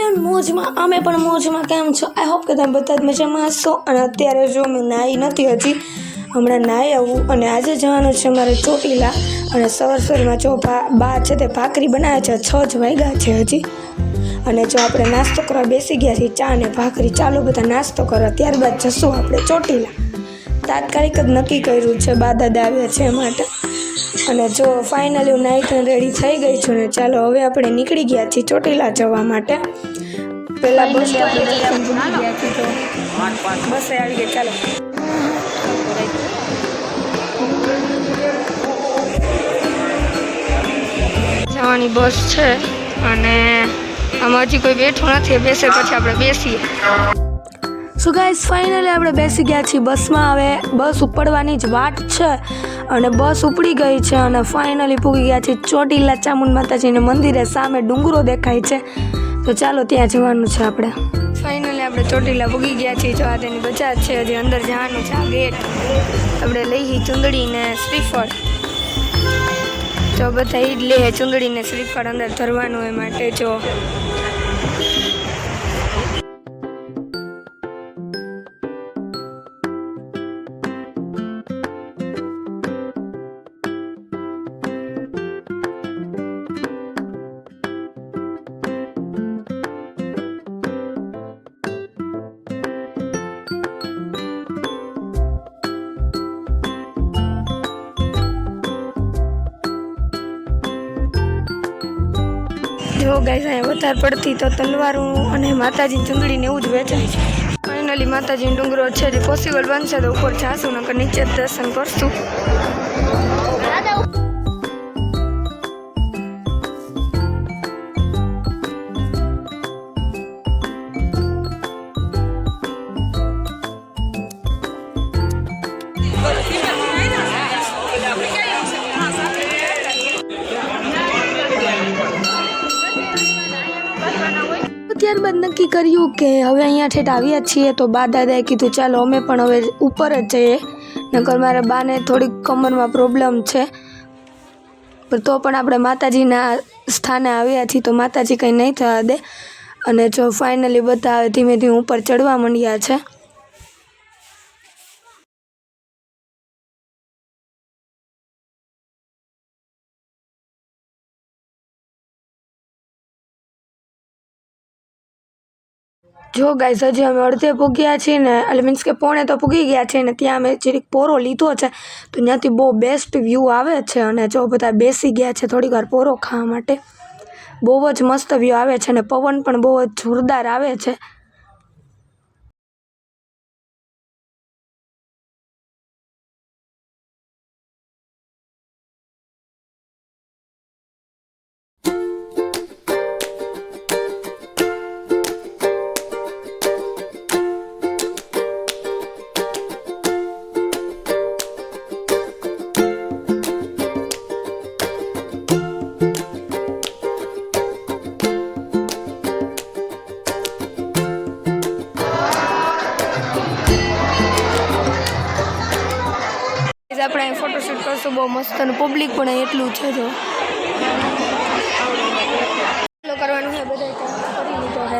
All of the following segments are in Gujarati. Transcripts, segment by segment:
એવરીવન મોજમાં અમે પણ મોજમાં કેમ છો? આઈ હોપ કે તમે બધા જ મજામાં હશો. અને અત્યારે જો મેં નાહી નથી હજી, હમણાં નાહી આવું. અને આજે જવાનું છે મારે ચોટીલા. અને સવારમાં જો બા છે તે ભાખરી બનાવે છે, 6 જ વાગ્યા છે હજી. અને જો આપણે નાસ્તો કરવા બેસી ગયા છીએ, ચા ને ભાખરી. ચાલો બધા નાસ્તો કરવા, ત્યારબાદ જશું આપણે ચોટીલા. તાત્કાલિક જ નક્કી કર્યું છે, બા દાદા આવ્યા છે એ માટે. અને જો ફાઇનલી હું નાઈટ રેડી થઈ ગઈ છું ને ચાલો હવે આપણે નીકળી ગયા છીએ ચોટીલા જવા માટે. પહેલા બસ આપણે ભૂલી ગયા છીએ તો બસે આવી ગઈ. ચાલો જવાની બસ છે અને આમાં હજી કોઈ બેઠું નથી, બેસે પછી આપણે બેસીએ. સો ગાઈસ ફાઇનલી આપણે બેસી ગયા છીએ બસમાં. હવે બસ ઉપડવાની જ વાટ છે અને બસ ઉપડી ગઈ છે અને ફાઇનલી પૂગી ગયા છે ચોટીલા ચામુંડ માતાજીના મંદિરે. સામે ડુંગરો દેખાય છે તો ચાલો ત્યાં જવાનું છે આપણે. ફાઇનલી આપણે ચોટીલા પૂગી ગયા છીએ. જો આ તેની બજાર છે, હજી અંદર જવાનું છે. આ ગેટ આપણે લઈ ચૂંદડી ને શ્રીફળ. તો બધા ઈ જ લે ચૂંદડી ને શ્રીફળ અંદર ધરવાનું એ માટે. જો ગાઈસ અહીંયા વધારે પડતી તો તલવારું અને માતાજીની ચૂંદડીને એવું જ વેચાય છે. ફાઇનલી માતાજીનો ડુંગરો છે, જે પોસિબલ બનશે તો ઉપર જાશું, નકર નીચે જ દર્શન કરશું. ત્યારબાદ નક્કી કર્યું કે હવે અહીંયા ઠેઠ આવ્યા છીએ તો બા દાદાએ કીધું ચાલો અમે પણ હવે ઉપર જ જઈએ, નકર મારા બાને થોડીક કમરમાં પ્રોબ્લેમ છે. પણ તો પણ આપણે માતાજીના સ્થાને આવ્યા છીએ તો માતાજી કંઈ નહીં થવા દે. અને જો ફાઇનલી બધા ધીમે ધીમે ઉપર ચડવા માંડ્યા છે. જો ગાઈસ હજી અમે અડધે પૂગ્યા છીએ ને, એટલે મીન્સ કે પોણે તો પૂગી ગયા છે ને ત્યાં અમે જરીક પોરો લીધો છે તો ત્યાંથી બહુ બેસ્ટ વ્યૂ આવે છે. અને જો બધા બેસી ગયા છે થોડીક વાર પોરો ખાવા માટે. બહુ જ મસ્ત વ્યૂ આવે છે અને પવન પણ બહુ જ જોરદાર આવે છે. આપણે ફોટોશૂટ કરશું બહુ મસ્ત અને પબ્લિક પણ એટલું છે. જો ફોલો કરવાનું છે બધા કરી લીધો છે.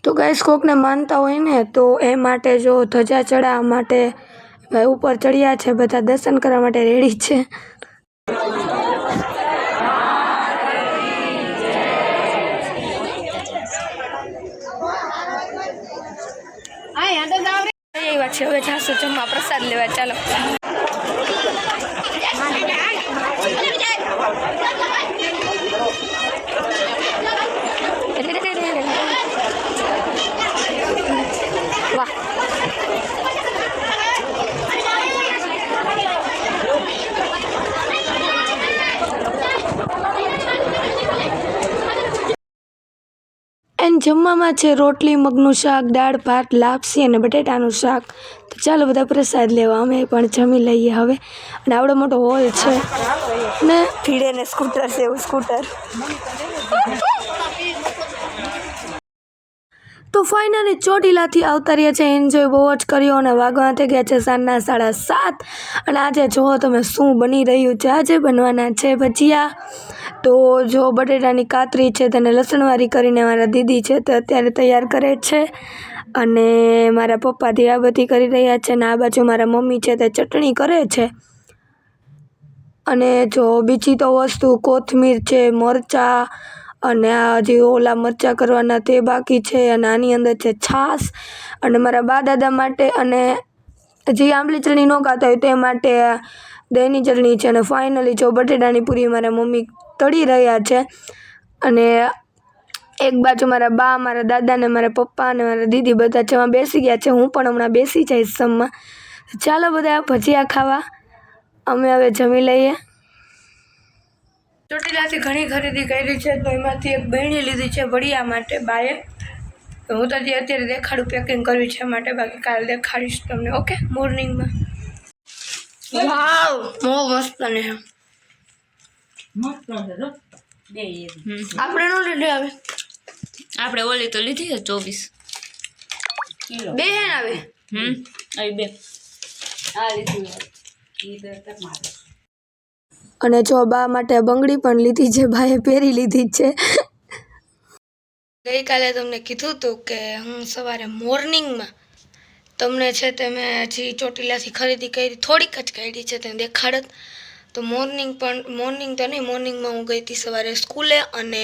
તો ગાઈસ કોકને માનતા હોય ને તો એ માટે જો ધજા ચડાવવા માટે ઉપર ચડ્યા છે, બધા દર્શન કરવા માટે રેડી છે. હવે જાશું જમવા, પ્રસાદ લેવા. ચાલો વાહ એન્ડ જમવામાં છે રોટલી, મગનું શાક, દાળ ભાત, લાપસી અને બટેટાનું શાક. તો ચાલો બધા પ્રસાદ લેવા, અમે પણ જમી લઈએ હવે. અને આવડો મોટો હોલ છે ને ભીડે ને સ્કૂટર છે, એવું સ્કૂટર. તો ફાઇનલી ચોટીલાથી આવતા રહ્યા છે. એન્જોય બહુ જ કર્યો અને વાગવા થઈ ગયા છે સાંજના 7:30. અને આજે જુઓ તમે શું બની રહ્યું છે. આજે બનવાના છે ભજીયા, તો જો બટેટાની કાતરી છે તેને લસણવાળી કરીને મારા દીદી છે તે અત્યારે તૈયાર કરે છે અને મારા પપ્પા દીવાબત્તી કરી રહ્યા છે અને આ બાજુ મારા મમ્મી છે તે ચટણી કરે છે. અને જો બીજી તો વસ્તુ કોથમીર છે, મરચાં અને આ જે ઓલા મરચાં કરવાના તે બાકી છે અને આની અંદર છે છાશ અને મારા બા દાદા માટે અને જે આંબલી ચટણી ન ખાતા હોય તે માટે દહીંની ચટણી છે. અને ફાઇનલી જો બટેટાની પૂરી મારા મમ્મી તળી રહ્યા છે અને એક બાજુ મારા બા, મારા દાદા ને મારા પપ્પા અને મારા દીદી બધા જમવા બેસી ગયા છે. હું પણ હમણાં બેસી જઈશ જમવા. ચાલો બધા ભજીયા ખાવા, અમે હવે જમી લઈએ. ચોટીલાથી ઘણી ખરીદી કરી છે તો એમાંથી એક બહેણી લીધી છે વડિયા માટે બાએ. હું તો અત્યારે દેખાડું પેકિંગ કરવી છે માટે, બાકી કાલે દેખાડીશ તમને. ઓકે, મોર્નિંગમાં. વાવ, બહુ મસ્ત ને આપણે નો લીધી આવે, આપણે ઓલી તો લીધી છે 24 બે હે ને આવે. આવી બે આ લીધી. અને જો બા માટે બંગડી પણ લીધી છે, બાએ પહેરી લીધી છે. ગઈકાલે તમને કીધું હતું કે હું સવારે મોર્નિંગમાં તમને છે તે મેં હજી ચોટીલાથી ખરીદી કરી, થોડીક જ કરી છે તે દેખાડત. તો મોર્નિંગ તો નહીં, મોર્નિંગમાં હું ગઈ હતી સવારે સ્કૂલે અને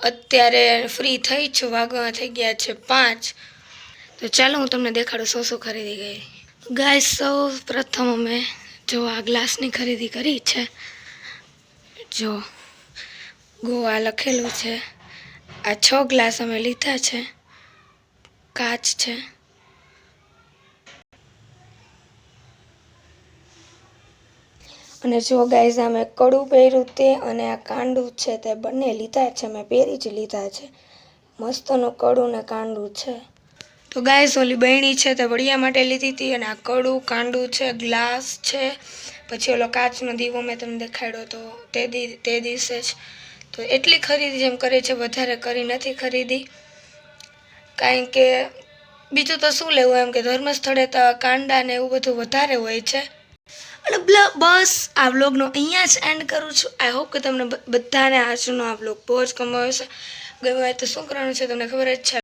અત્યારે ફ્રી થઈ છું, વાગવા થઈ ગયા છે 5. તો ચાલો હું તમને દેખાડું શું ખરીદી કરી. ગાઈસ, સૌ પ્રથમ અમે જો આ ગ્લાસની ખરીદી કરી છે. જો ગોવા લખેલું છે. આ 6 ગ્લાસ અમે લીધા છે, કાચ છે. અને જો ગાઈસ આ મેં કડું પહેર્યું તે અને આ કાંડું છે તે બંને લીધા છે, મેં પહેરી જ લીધા છે. મસ્તનું કડું ને કાંડું છે. તો ગાઈસ ઓલી બહેણી છે તે વડિયા માટે લીધી હતી અને આ કડું કાંડું છે, ગ્લાસ છે, પછી ઓલો કાચનો દીવો મેં તમને દેખાડ્યો તો તે દિવસે જ. તો એટલી ખરીદી જેમ કરે છે, વધારે કરી નથી ખરીદી, કારણ કે બીજું તો શું લેવું એમ કે ધર્મસ્થળે તો કાંડા ને એવું બધું વધારે હોય છે. અને બસ આ વ્લોગનો અહીંયા જ એન્ડ કરું છું. આઈ હોપ કે તમને બધાને આજનો આ વ્લોગ બહુ જ ગમ્યો હશે. ગમ્યો હોય તો શું કરવાનું છે તમને ખબર જ છે.